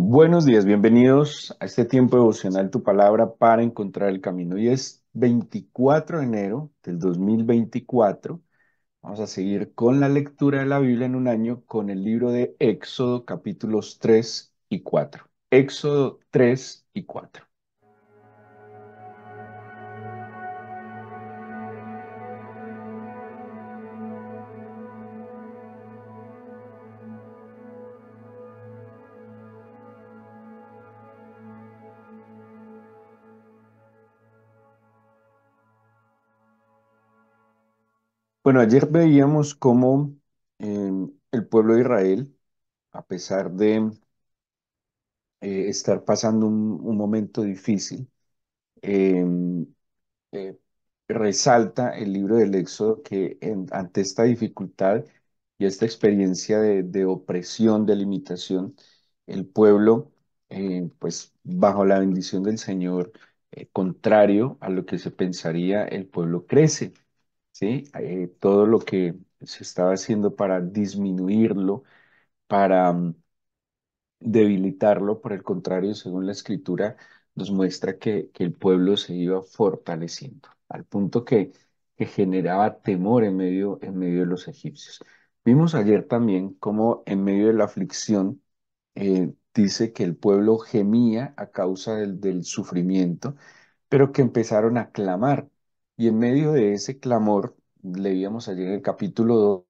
Buenos días, bienvenidos a este tiempo devocional Tu Palabra para encontrar el camino. Hoy es 24 de enero del 2024. Vamos a seguir con la lectura de la Biblia en un año con el libro de Éxodo capítulos 3 y 4. Éxodo 3 y 4. Bueno, ayer veíamos cómo el pueblo de Israel, a pesar de estar pasando un momento difícil, eh, eh, resalta el libro del Éxodo que ante esta dificultad y esta experiencia de opresión, de limitación, el pueblo, pues bajo la bendición del Señor, contrario a lo que se pensaría, el pueblo crece, ¿sí? Todo lo que se estaba haciendo para disminuirlo, para debilitarlo, por el contrario, según la escritura, nos muestra que el pueblo se iba fortaleciendo, al punto que generaba temor en medio de los egipcios. Vimos ayer también cómo en medio de la aflicción dice que el pueblo gemía a causa del sufrimiento, pero que empezaron a clamar. Y en medio de ese clamor, leíamos ayer en el capítulo 2.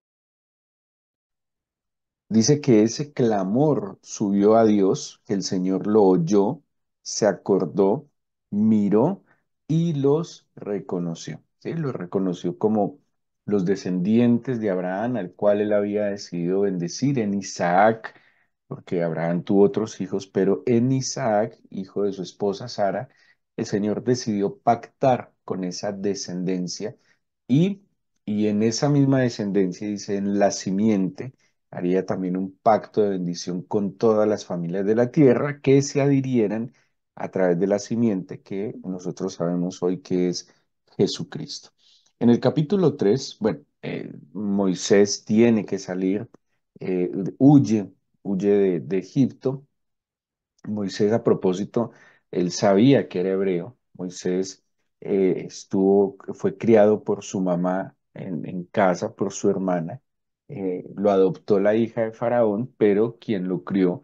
Dice que ese clamor subió a Dios, que el Señor lo oyó, se acordó, miró y los reconoció. ¿Sí? Los reconoció como los descendientes de Abraham, al cual él había decidido bendecir en Isaac, porque Abraham tuvo otros hijos, pero en Isaac, hijo de su esposa Sara, el Señor decidió pactar con esa descendencia y, y en esa misma descendencia, dice, en la simiente haría también un pacto de bendición con todas las familias de la tierra que se adhirieran a través de la simiente que nosotros sabemos hoy que es Jesucristo. En el capítulo 3, bueno, Moisés tiene que salir, huye, huye de Egipto. Moisés, a propósito, él sabía que era hebreo. Moisés fue criado por su mamá en casa, por su hermana. Lo adoptó la hija de Faraón, pero quien lo crió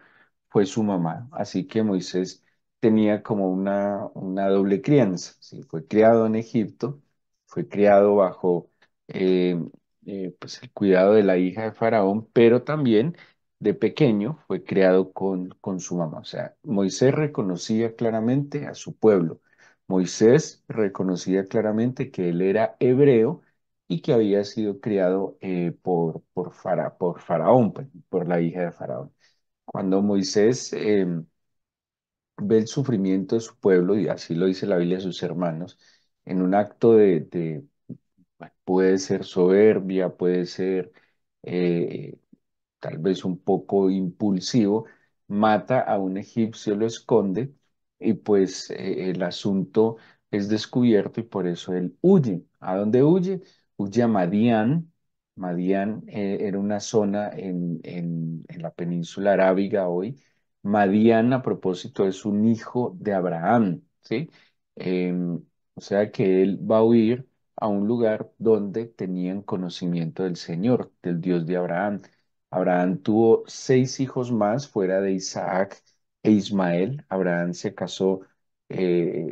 fue su mamá. Así que Moisés tenía como una doble crianza. ¿Sí? Fue criado en Egipto, fue criado bajo eh, pues el cuidado de la hija de Faraón, pero también de pequeño fue criado con su mamá. O sea, Moisés reconocía claramente a su pueblo. Moisés reconocía claramente que él era hebreo y que había sido criado por Faraón, pues, por la hija de Faraón. Cuando Moisés ve el sufrimiento de su pueblo, y así lo dice la Biblia de sus hermanos, en un acto bueno, puede ser soberbia, puede ser tal vez un poco impulsivo, mata a un egipcio, lo esconde y pues el asunto es descubierto y por eso él huye. ¿A dónde huye? Huye a Madián. Madián era una zona en la península arábiga hoy. Madián, a propósito, es un hijo de Abraham, ¿sí? O sea que él va a huir a un lugar donde tenían conocimiento del Señor, del Dios de Abraham. Abraham tuvo 6 hijos más fuera de Isaac e Ismael. Abraham se casó,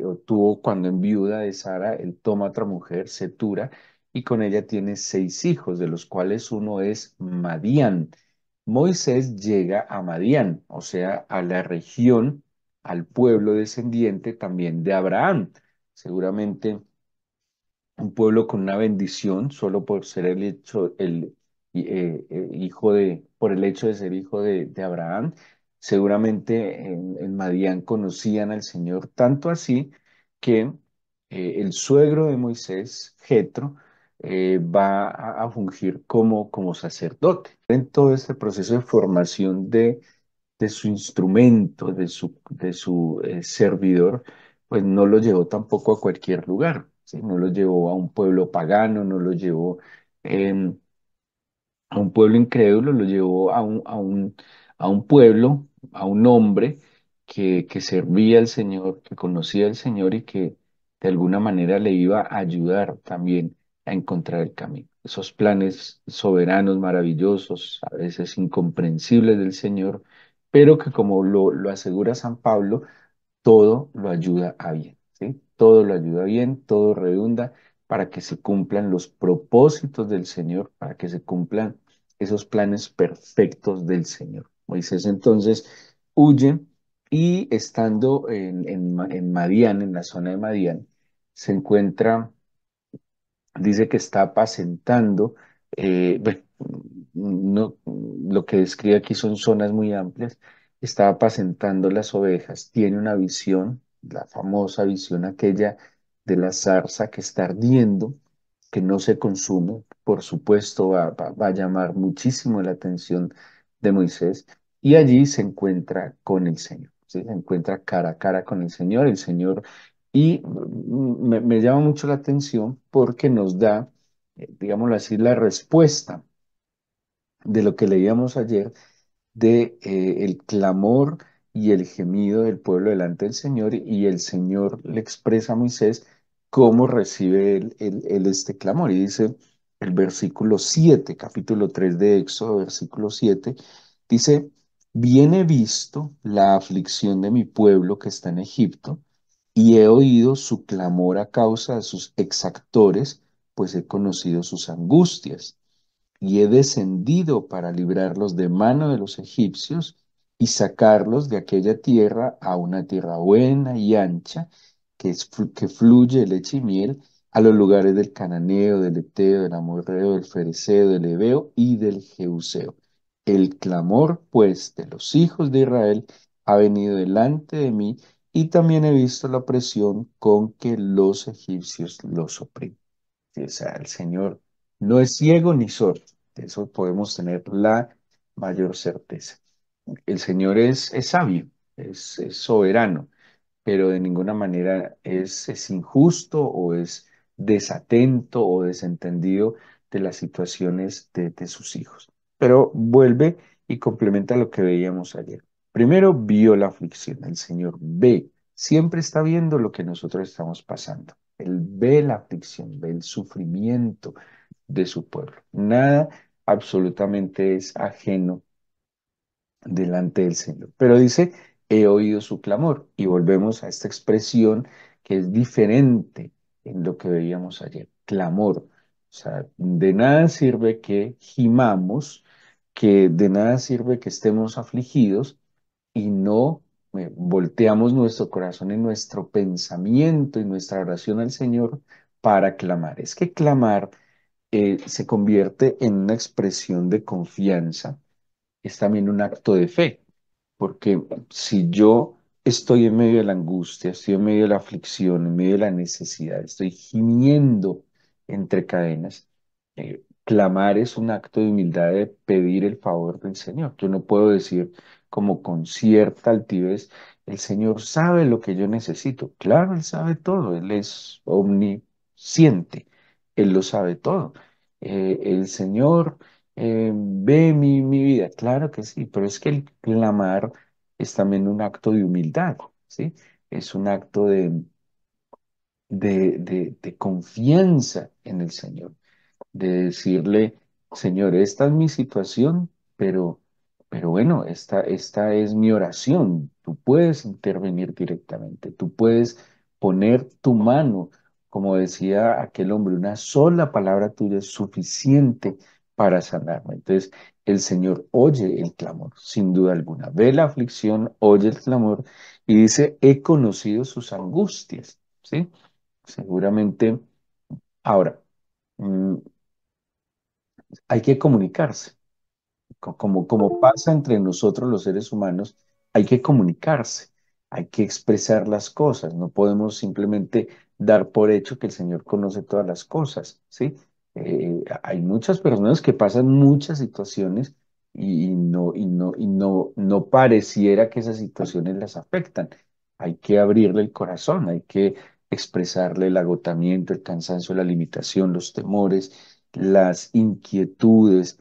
o tuvo cuando en viuda de Sara, él toma otra mujer, Setura, y con ella tiene 6 hijos, de los cuales uno es Madián. Moisés llega a Madián, o sea, a la región, al pueblo descendiente también de Abraham. Seguramente un pueblo con una bendición solo por ser hijo por el hecho de ser hijo de Abraham. Seguramente en Madián conocían al Señor tanto así que el suegro de Moisés, Jetro, va a fungir como sacerdote. En todo este proceso de formación de su instrumento, de su servidor, pues no lo llevó tampoco a cualquier lugar, ¿sí? No lo llevó a un pueblo pagano, no lo llevó a un pueblo incrédulo, lo llevó a un pueblo a un hombre que servía al Señor, que conocía al Señor y que de alguna manera le iba a ayudar también a encontrar el camino. Esos planes soberanos, maravillosos, a veces incomprensibles del Señor, pero que como lo asegura San Pablo, todo lo ayuda a bien, ¿sí? Todo lo ayuda a bien, todo redunda para que se cumplan los propósitos del Señor, para que se cumplan esos planes perfectos del Señor. Moisés entonces huye y estando en Madián, en la zona de Madián, se encuentra, dice que está apacentando, bueno, no, lo que describe aquí son zonas muy amplias, está apacentando las ovejas, tiene una visión, la famosa visión aquella de la zarza que está ardiendo, que no se consume, por supuesto va a llamar muchísimo la atención de Moisés, y allí se encuentra con el Señor, ¿sí? Se encuentra cara a cara con el Señor y me llama mucho la atención porque nos da, digámoslo así, la respuesta de lo que leíamos ayer de el clamor y el gemido del pueblo delante del Señor y el Señor le expresa a Moisés cómo recibe él este clamor. Y dice el versículo 7 capítulo 3 de Éxodo, versículo 7 dice, bien he visto la aflicción de mi pueblo que está en Egipto y he oído su clamor a causa de sus exactores, pues he conocido sus angustias y he descendido para librarlos de mano de los egipcios y sacarlos de aquella tierra a una tierra buena y ancha, que fluye leche y miel, a los lugares del cananeo, del eteo, del amorreo, del fereceo, del heveo y del jebuseo. El clamor, pues, de los hijos de Israel ha venido delante de mí y también he visto la opresión con que los egipcios los oprimen. Sí, o sea, el Señor no es ciego ni sordo. De eso podemos tener la mayor certeza. El Señor es sabio, es soberano, pero de ninguna manera es injusto o es desatento o desentendido de las situaciones de sus hijos. Pero vuelve y complementa lo que veíamos ayer. Primero vio la aflicción, el Señor ve, siempre está viendo lo que nosotros estamos pasando. Él ve la aflicción, ve el sufrimiento de su pueblo. Nada absolutamente es ajeno delante del Señor. Pero dice, he oído su clamor. Y volvemos a esta expresión que es diferente en lo que veíamos ayer. Clamor. O sea, de nada sirve que gimamos, que de nada sirve que estemos afligidos y no volteamos nuestro corazón y nuestro pensamiento y nuestra oración al Señor para clamar. Es que clamar se convierte en una expresión de confianza, es también un acto de fe, porque si yo estoy en medio de la angustia, estoy en medio de la aflicción, en medio de la necesidad, estoy gimiendo entre cadenas, clamar es un acto de humildad de pedir el favor del Señor. Yo no puedo decir como con cierta altivez, el Señor sabe lo que yo necesito. Claro, Él sabe todo, Él es omnisciente, Él lo sabe todo. El Señor ve mi vida, claro que sí, pero es que el clamar es también un acto de humildad, ¿sí? Es un acto de confianza en el Señor, de decirle, Señor, esta es mi situación, pero bueno, esta es mi oración. Tú puedes intervenir directamente, tú puedes poner tu mano, como decía aquel hombre, una sola palabra tuya es suficiente para sanarme. Entonces, el Señor oye el clamor, sin duda alguna. Ve la aflicción, oye el clamor y dice, he conocido sus angustias, ¿sí? Seguramente. Ahora, mm, hay que comunicarse. Como pasa entre nosotros los seres humanos, hay que comunicarse, hay que expresar las cosas, no podemos simplemente dar por hecho que el Señor conoce todas las cosas, ¿sí? Hay muchas personas que pasan muchas situaciones y no pareciera que esas situaciones las afectan. Hay que abrirle el corazón, hay que expresarle el agotamiento, el cansancio, la limitación, los temores, las inquietudes,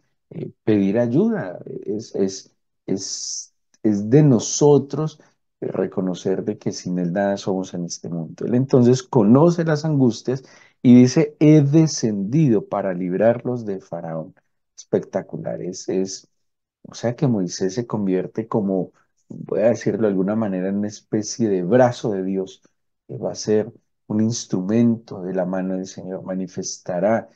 pedir ayuda. Es es de nosotros reconocer de que sin Él nada somos en este mundo. Él entonces conoce las angustias y dice, he descendido para librarlos de Faraón. Espectacular, o sea que Moisés se convierte como, voy a decirlo de alguna manera, en una especie de brazo de Dios, que va a ser un instrumento de la mano del Señor, manifestará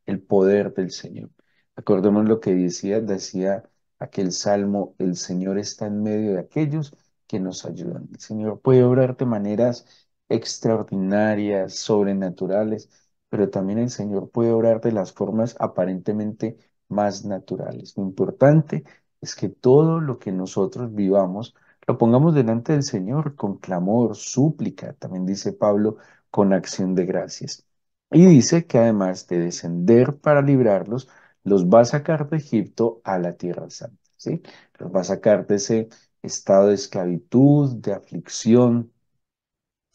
el poder del Señor. Acordemos lo que decía aquel salmo, el Señor está en medio de aquellos que nos ayudan. El Señor puede obrar de maneras extraordinarias, sobrenaturales, pero también el Señor puede obrar de las formas aparentemente más naturales. Lo importante es que todo lo que nosotros vivamos lo pongamos delante del Señor con clamor, súplica, también dice Pablo, con acción de gracias. Y dice que además de descender para librarlos, los va a sacar de Egipto a la tierra santa, ¿sí? Los va a sacar de ese estado de esclavitud, de aflicción,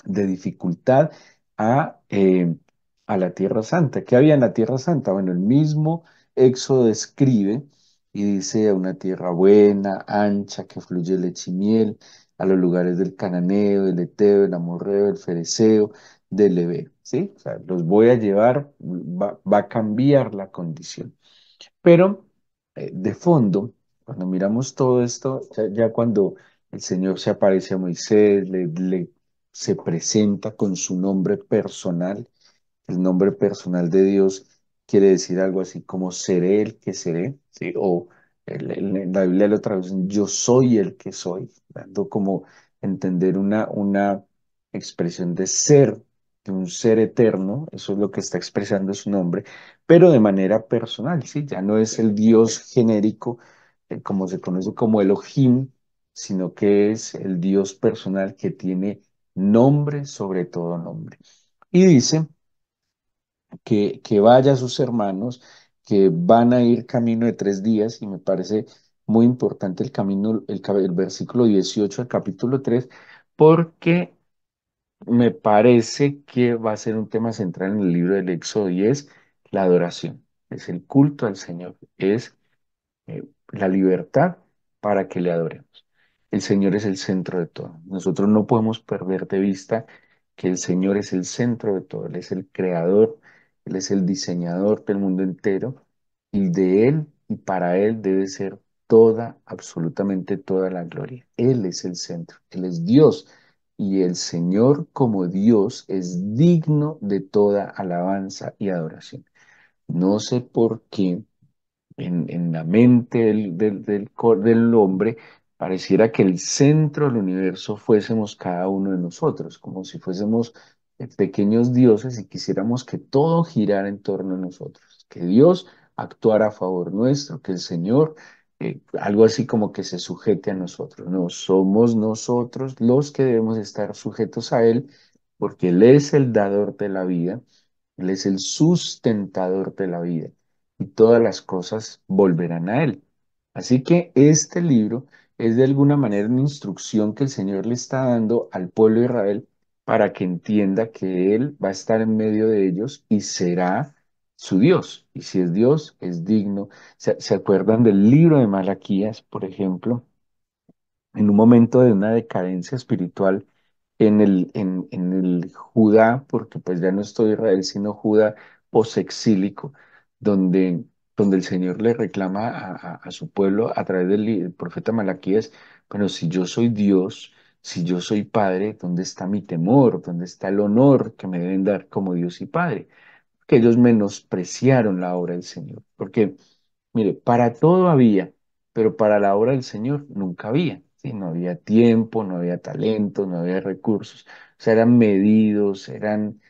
de dificultad a la Tierra Santa. ¿Qué había en la Tierra Santa? Bueno, el mismo Éxodo describe y dice a una tierra buena, ancha, que fluye leche y miel, a los lugares del cananeo, del eteo, del amorreo, del fereceo, del heveo, ¿sí? O sea, los voy a llevar, va a cambiar la condición. Pero de fondo, cuando miramos todo esto, ya cuando el Señor se aparece a Moisés, se presenta con su nombre personal, el nombre personal de Dios quiere decir algo así como seré el que seré, ¿sí? O en la Biblia lo traducen yo soy el que soy, dando como entender una expresión de ser, de un ser eterno, eso es lo que está expresando su nombre, pero de manera personal, ¿sí? Ya no es el Dios genérico, como se conoce como Elohim, sino que es el Dios personal que tiene nombre sobre todo nombre. Y dice que vaya a sus hermanos, que van a ir camino de 3 días, y me parece muy importante el camino, el versículo 18 del capítulo 3 porque me parece que va a ser un tema central en el libro del Éxodo, y es la adoración, es el culto al Señor, es la libertad para que le adoremos. El Señor es el centro de todo. Nosotros no podemos perder de vista que el Señor es el centro de todo. Él es el creador, Él es el diseñador del mundo entero, y de Él y para Él debe ser toda, absolutamente toda la gloria. Él es el centro, Él es Dios, y el Señor como Dios es digno de toda alabanza y adoración. No sé por qué en la mente del hombre, pareciera que el centro del universo fuésemos cada uno de nosotros, como si fuésemos pequeños dioses y quisiéramos que todo girara en torno a nosotros, que Dios actuara a favor nuestro, que el Señor, algo así como que se sujete a nosotros. No, somos nosotros los que debemos estar sujetos a Él, porque Él es el dador de la vida, Él es el sustentador de la vida, y todas las cosas volverán a Él. Así que este libro es de alguna manera una instrucción que el Señor le está dando al pueblo de Israel para que entienda que Él va a estar en medio de ellos y será su Dios. Y si es Dios, es digno. ¿Se acuerdan del libro de Malaquías, por ejemplo? En un momento de una decadencia espiritual en el Judá, porque pues ya no es todo Israel, sino Judá posexílico, donde, donde el Señor le reclama a su pueblo a través del profeta Malaquías, bueno, si yo soy Dios, si yo soy Padre, ¿dónde está mi temor? ¿Dónde está el honor que me deben dar como Dios y Padre? Que ellos menospreciaron la obra del Señor, porque mire, para todo había, pero para la obra del Señor nunca había, ¿sí? No había tiempo, no había talento, no había recursos. O sea, eran medidos, eran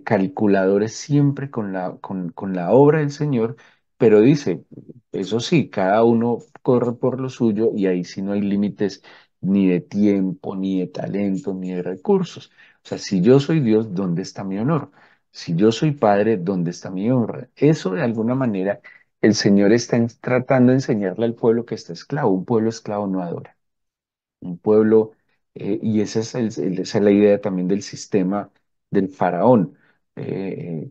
calculadores siempre con la obra del Señor, pero dice, eso sí, cada uno corre por lo suyo, y ahí sí no hay límites ni de tiempo, ni de talento, ni de recursos. O sea, si yo soy Dios, ¿dónde está mi honor? Si yo soy padre, ¿dónde está mi honra? Eso de alguna manera el Señor está tratando de enseñarle al pueblo que está esclavo. Un pueblo esclavo no adora. Un pueblo, y esa es la idea también del sistema del faraón,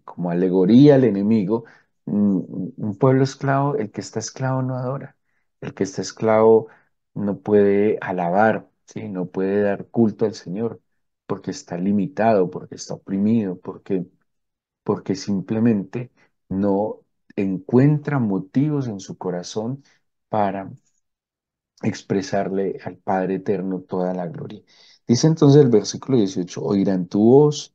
como alegoría al enemigo. Un pueblo esclavo, el que está esclavo no adora. El que está esclavo no puede alabar, ¿sí? No puede dar culto al Señor porque está limitado, porque está oprimido, porque simplemente no encuentra motivos en su corazón para expresarle al Padre Eterno toda la gloria. Dice entonces el versículo 18: oirán tu voz,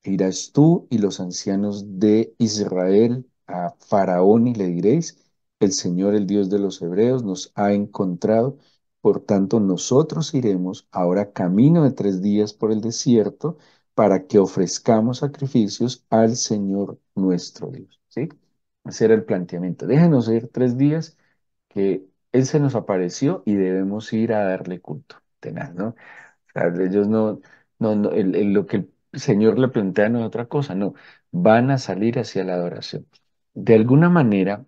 irás tú y los ancianos de Israel a Faraón y le diréis: el Señor, el Dios de los hebreos, nos ha encontrado. Por tanto, nosotros iremos ahora camino de 3 días por el desierto para que ofrezcamos sacrificios al Señor nuestro Dios. ¿Sí? Ese era el planteamiento. Déjenos ir 3 días que Él se nos apareció y debemos ir a darle culto. Tenaz, ¿no? Sea, ellos lo que el Señor le plantea no es otra cosa, no, van a salir hacia la adoración. De alguna manera,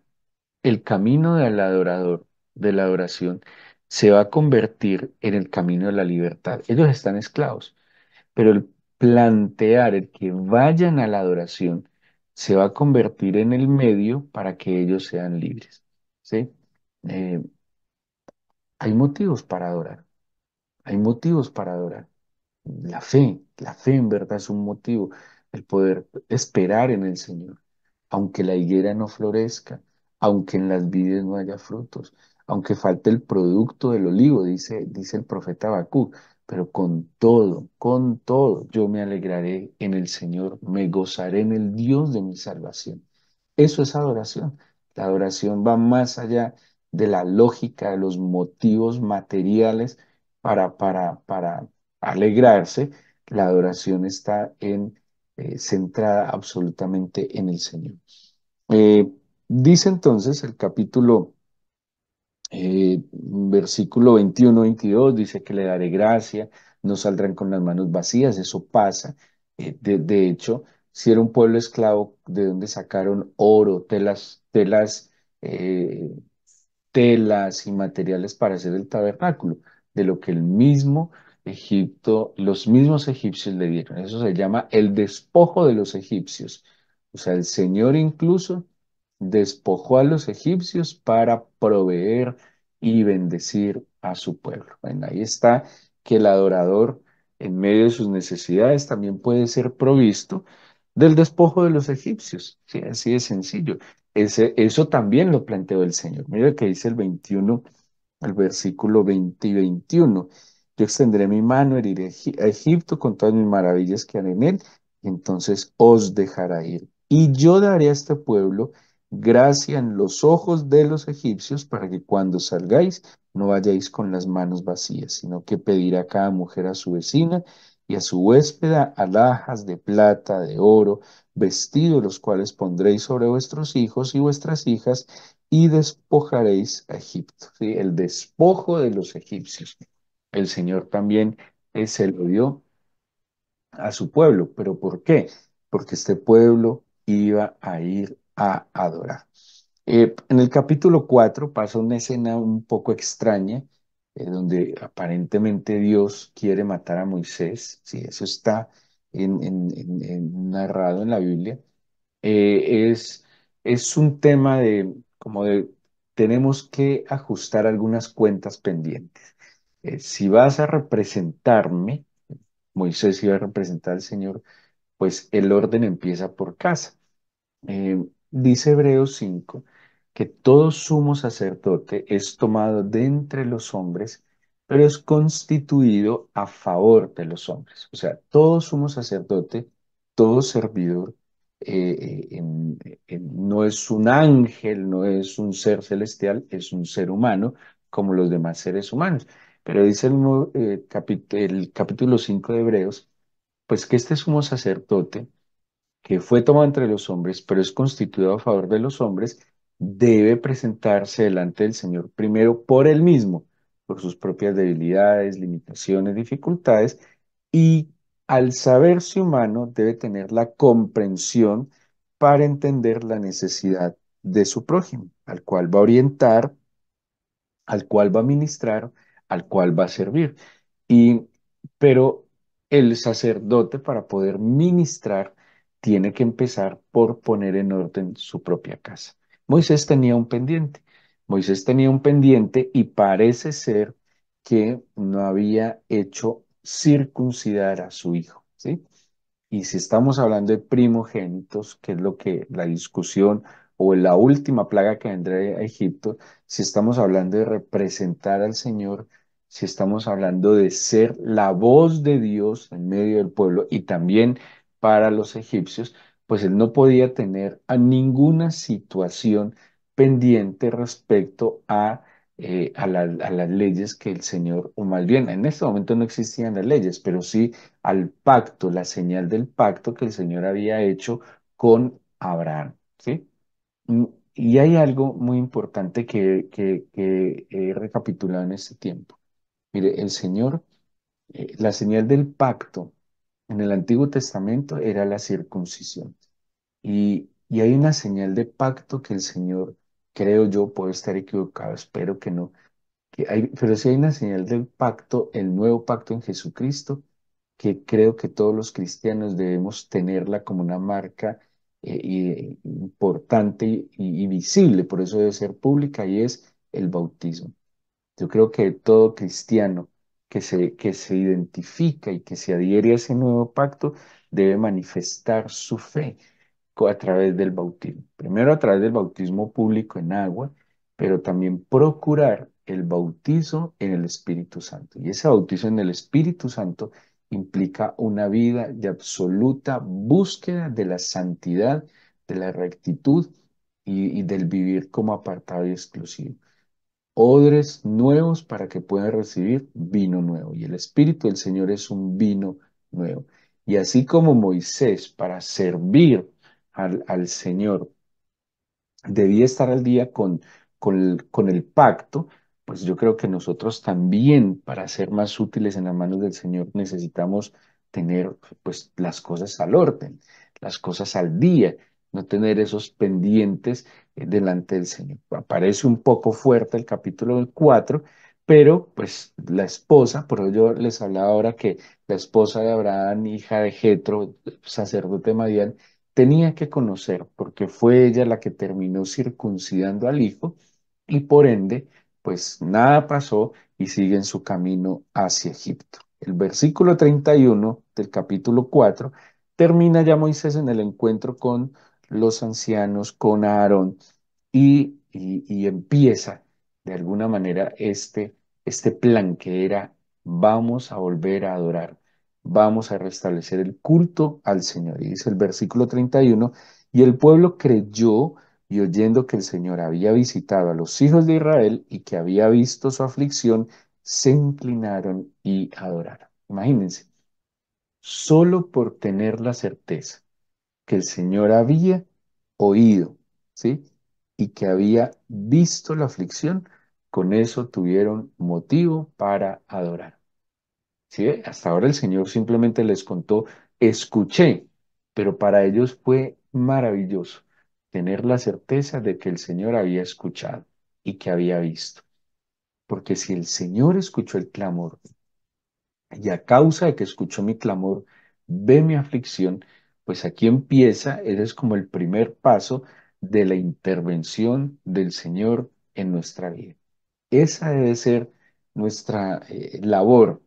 el camino del adorador, de la adoración, se va a convertir en el camino de la libertad. Ellos están esclavos, pero el plantear, el que vayan a la adoración, se va a convertir en el medio para que ellos sean libres. ¿Sí? Eh, hay motivos para adorar, hay motivos para adorar. La fe en verdad es un motivo, el poder esperar en el Señor, aunque la higuera no florezca, aunque en las vides no haya frutos, aunque falte el producto del olivo, dice el profeta Habacuc, pero con todo, yo me alegraré en el Señor, me gozaré en el Dios de mi salvación. Eso es adoración. La adoración va más allá de la lógica, de los motivos materiales para alegrarse. La adoración está centrada absolutamente en el Señor. Eh, Dice entonces el capítulo, versículo 21-22, dice que le daré gracia, no saldrán con las manos vacías, eso pasa. De hecho, si era un pueblo esclavo, ¿de dónde sacaron oro, eh, telas y materiales para hacer el tabernáculo? De lo que el mismo Egipto, los mismos egipcios le dieron? Eso se llama el despojo de los egipcios. O sea, el Señor incluso despojó a los egipcios para proveer y bendecir a su pueblo. Bueno, ahí está que el adorador, en medio de sus necesidades, también puede ser provisto del despojo de los egipcios. Sí, así de sencillo. Eso también lo planteó el Señor. Mira que dice el 21, el versículo 20 y 21. Yo extenderé mi mano, heriré a Egipto con todas mis maravillas que haré en él, y entonces os dejará ir. Y yo daré a este pueblo gracia en los ojos de los egipcios para que cuando salgáis no vayáis con las manos vacías, sino que pedirá cada mujer a su vecina y a su huéspeda alhajas de plata, de oro, vestidos los cuales pondréis sobre vuestros hijos y vuestras hijas y despojaréis a Egipto. ¿Sí? El despojo de los egipcios. El Señor también se lo dio a su pueblo. ¿Pero por qué? Porque este pueblo iba a ir a adorar. En el capítulo 4 pasa una escena un poco extraña, donde aparentemente Dios quiere matar a Moisés. Sí, eso está narrado en la Biblia. Eh, es, es un tema como de tenemos que ajustar algunas cuentas pendientes. Si vas a representarme, Moisés iba a representar al Señor, pues el orden empieza por casa. Dice Hebreos 5 que todo sumo sacerdote es tomado de entre los hombres, pero es constituido a favor de los hombres. O sea, todo sumo sacerdote, todo servidor, no es un ángel, no es un ser celestial, es un ser humano como los demás seres humanos. Pero dice el capítulo 5 de Hebreos, pues que este sumo sacerdote que fue tomado entre los hombres, pero es constituido a favor de los hombres, debe presentarse delante del Señor primero por él mismo, por sus propias debilidades, limitaciones, dificultades, y al saberse humano debe tener la comprensión para entender la necesidad de su prójimo, al cual va a orientar, al cual va a ministrar, al cual va a servir. Y, pero el sacerdote, para poder ministrar, tiene que empezar por poner en orden su propia casa. Moisés tenía un pendiente. Moisés tenía un pendiente y parece ser que no había hecho circuncidar a su hijo, ¿sí? Y si estamos hablando de primogénitos, que es lo que la discusión o la última plaga que vendrá a Egipto, si estamos hablando de representar al Señor, si estamos hablando de ser la voz de Dios en medio del pueblo y también para los egipcios, pues él no podía tener a ninguna situación pendiente respecto a las leyes que el Señor, o más bien, en este momento no existían las leyes, pero sí al pacto, la señal del pacto que el Señor había hecho con Abraham, ¿sí? Mm, Y hay algo muy importante que he recapitulado en este tiempo. Mire, el Señor, la señal del pacto en el Antiguo Testamento era la circuncisión. Y hay una señal de pacto que el Señor, creo yo, puedo estar equivocado, espero que no, pero sí hay una señal del pacto, el nuevo pacto en Jesucristo, que creo que todos los cristianos debemos tenerla como una marca importante y visible, por eso debe ser pública, y es el bautismo. Yo creo que todo cristiano que se identifica y que se adhiere a ese nuevo pacto debe manifestar su fe a través del bautismo. Primero a través del bautismo público en agua, pero también procurar el bautizo en el Espíritu Santo. Y ese bautizo en el Espíritu Santo implica una vida de absoluta búsqueda de la santidad, de la rectitud y del vivir como apartado y exclusivo. Odres nuevos para que puedan recibir vino nuevo. Y el Espíritu del Señor es un vino nuevo. Y así como Moisés, para servir al Señor, debía estar al día con el pacto, pues yo creo que nosotros también, para ser más útiles en las manos del Señor, necesitamos tener pues las cosas al orden, las cosas al día, no tener esos pendientes delante del Señor. Parece un poco fuerte el capítulo 4, pero pues la esposa, por eso yo les hablaba ahora que la esposa de Abraham, hija de Jetro, sacerdote de Madián, tenía que conocer, porque fue ella la que terminó circuncidando al hijo y por ende, pues nada pasó y sigue en su camino hacia Egipto. El versículo 31 del capítulo 4 termina ya Moisés en el encuentro con los ancianos, con Aarón y empieza de alguna manera este plan que era vamos a volver a adorar, vamos a restablecer el culto al Señor. Y dice el versículo 31, y el pueblo creyó y oyendo que el Señor había visitado a los hijos de Israel y que había visto su aflicción, se inclinaron y adoraron. Imagínense, solo por tener la certeza que el Señor había oído, ¿sí? Y que había visto la aflicción, con eso tuvieron motivo para adorar. ¿Sí? Hasta ahora el Señor simplemente les contó, escuché, pero para ellos fue maravilloso tener la certeza de que el Señor había escuchado y que había visto. Porque si el Señor escuchó el clamor y a causa de que escuchó mi clamor, ve mi aflicción, pues aquí empieza, ese es como el primer paso de la intervención del Señor en nuestra vida. Esa debe ser nuestra labor,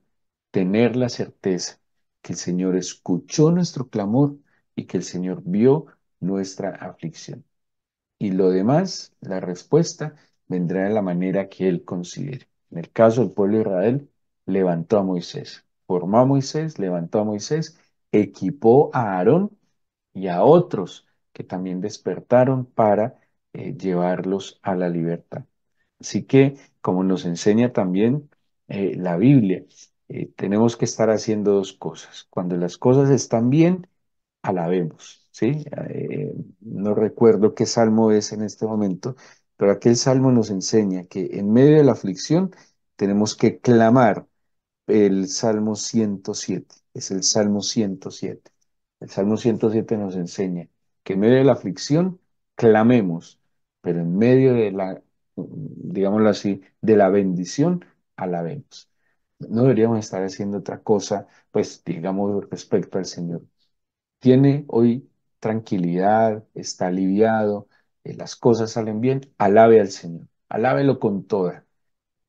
tener la certeza que el Señor escuchó nuestro clamor y que el Señor vio nuestra aflicción. Y lo demás, la respuesta, vendrá de la manera que Él considere. En el caso del pueblo de Israel, levantó a Moisés, formó a Moisés, levantó a Moisés, equipó a Aarón y a otros que también despertaron para llevarlos a la libertad. Así que, como nos enseña también la Biblia, tenemos que estar haciendo dos cosas. Cuando las cosas están bien, alabemos, ¿sí? No recuerdo qué salmo es en este momento, pero aquel salmo nos enseña que en medio de la aflicción tenemos que clamar el Salmo 107, es el Salmo 107. El Salmo 107 nos enseña que en medio de la aflicción clamemos, pero en medio de la, digámoslo así, de la bendición, alabemos. No deberíamos estar haciendo otra cosa, pues digamos, respecto al Señor. Tiene hoy tranquilidad, está aliviado, las cosas salen bien, alabe al Señor. alábelo con toda,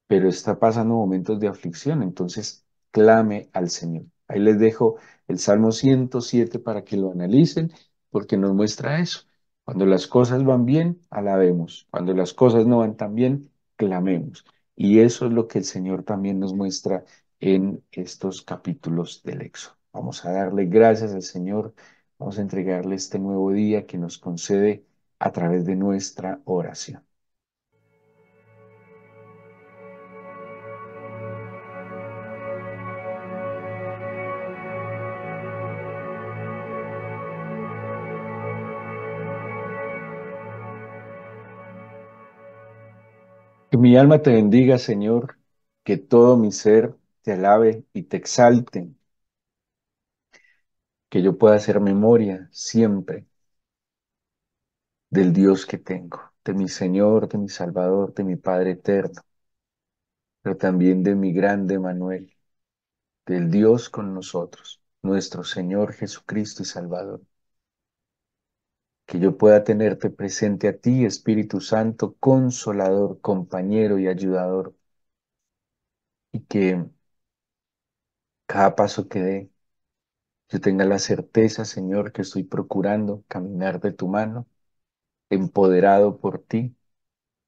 pero está pasando momentos de aflicción, entonces clame al Señor. Ahí les dejo el Salmo 107 para que lo analicen, porque nos muestra eso. Cuando las cosas van bien, alabemos. Cuando las cosas no van tan bien, clamemos. Y eso es lo que el Señor también nos muestra en estos capítulos del Éxodo. Vamos a darle gracias al Señor, vamos a entregarle este nuevo día que nos concede a través de nuestra oración. Que mi alma te bendiga, Señor, que todo mi ser te alabe y te exalte, que yo pueda hacer memoria siempre del Dios que tengo, de mi Señor, de mi Salvador, de mi Padre eterno, pero también de mi grande Manuel, del Dios con nosotros, nuestro Señor Jesucristo y Salvador. Que yo pueda tenerte presente a ti, Espíritu Santo, consolador, compañero y ayudador, y que cada paso que dé yo tenga la certeza, Señor, que estoy procurando caminar de tu mano, empoderado por ti,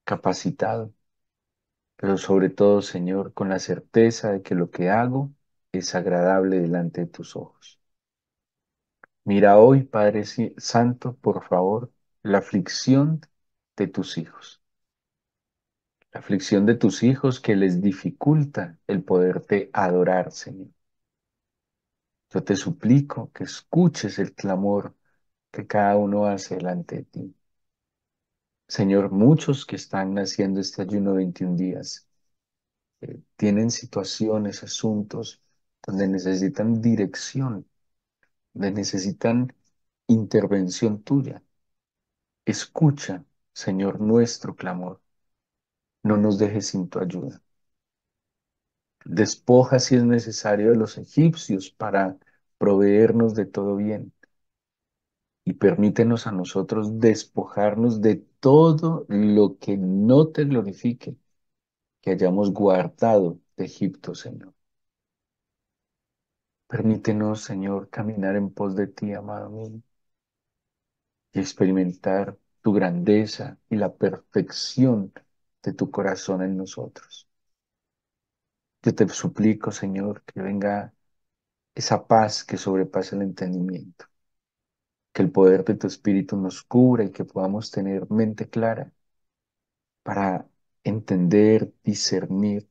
capacitado, pero sobre todo, Señor, con la certeza de que lo que hago es agradable delante de tus ojos. Mira hoy, Padre Santo, por favor, la aflicción de tus hijos, la aflicción de tus hijos que les dificulta el poderte adorar, Señor. Yo te suplico que escuches el clamor que cada uno hace delante de ti. Señor, muchos que están haciendo este ayuno 21 días tienen situaciones, asuntos donde necesitan dirección, donde necesitan intervención tuya. Escucha, Señor, nuestro clamor. No nos dejes sin tu ayuda. Despoja si es necesario de los egipcios para proveernos de todo bien y permítenos a nosotros despojarnos de todo lo que no te glorifique que hayamos guardado de Egipto, Señor. Permítenos, Señor, caminar en pos de ti, amado mío, y experimentar tu grandeza y la perfección de tu corazón en nosotros. Yo te suplico, Señor, que venga esa paz que sobrepasa el entendimiento, que el poder de tu Espíritu nos cubra y que podamos tener mente clara para entender, discernir.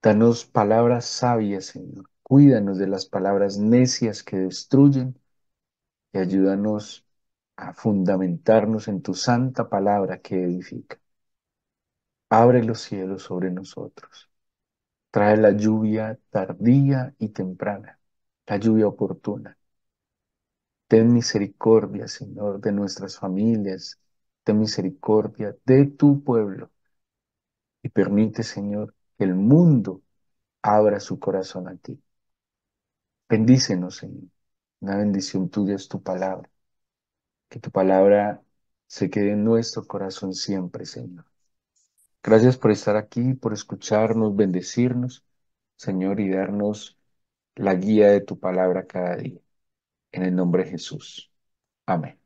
Danos palabras sabias, Señor. Cuídanos de las palabras necias que destruyen y ayúdanos a fundamentarnos en tu santa palabra que edifica. Abre los cielos sobre nosotros. Trae la lluvia tardía y temprana, la lluvia oportuna. Ten misericordia, Señor, de nuestras familias. Ten misericordia de tu pueblo. Y permite, Señor, que el mundo abra su corazón a ti. Bendícenos, Señor. Una bendición tuya es tu palabra. Que tu palabra se quede en nuestro corazón siempre, Señor. Gracias por estar aquí, por escucharnos, bendecirnos, Señor, y darnos la guía de tu palabra cada día. En el nombre de Jesús. Amén.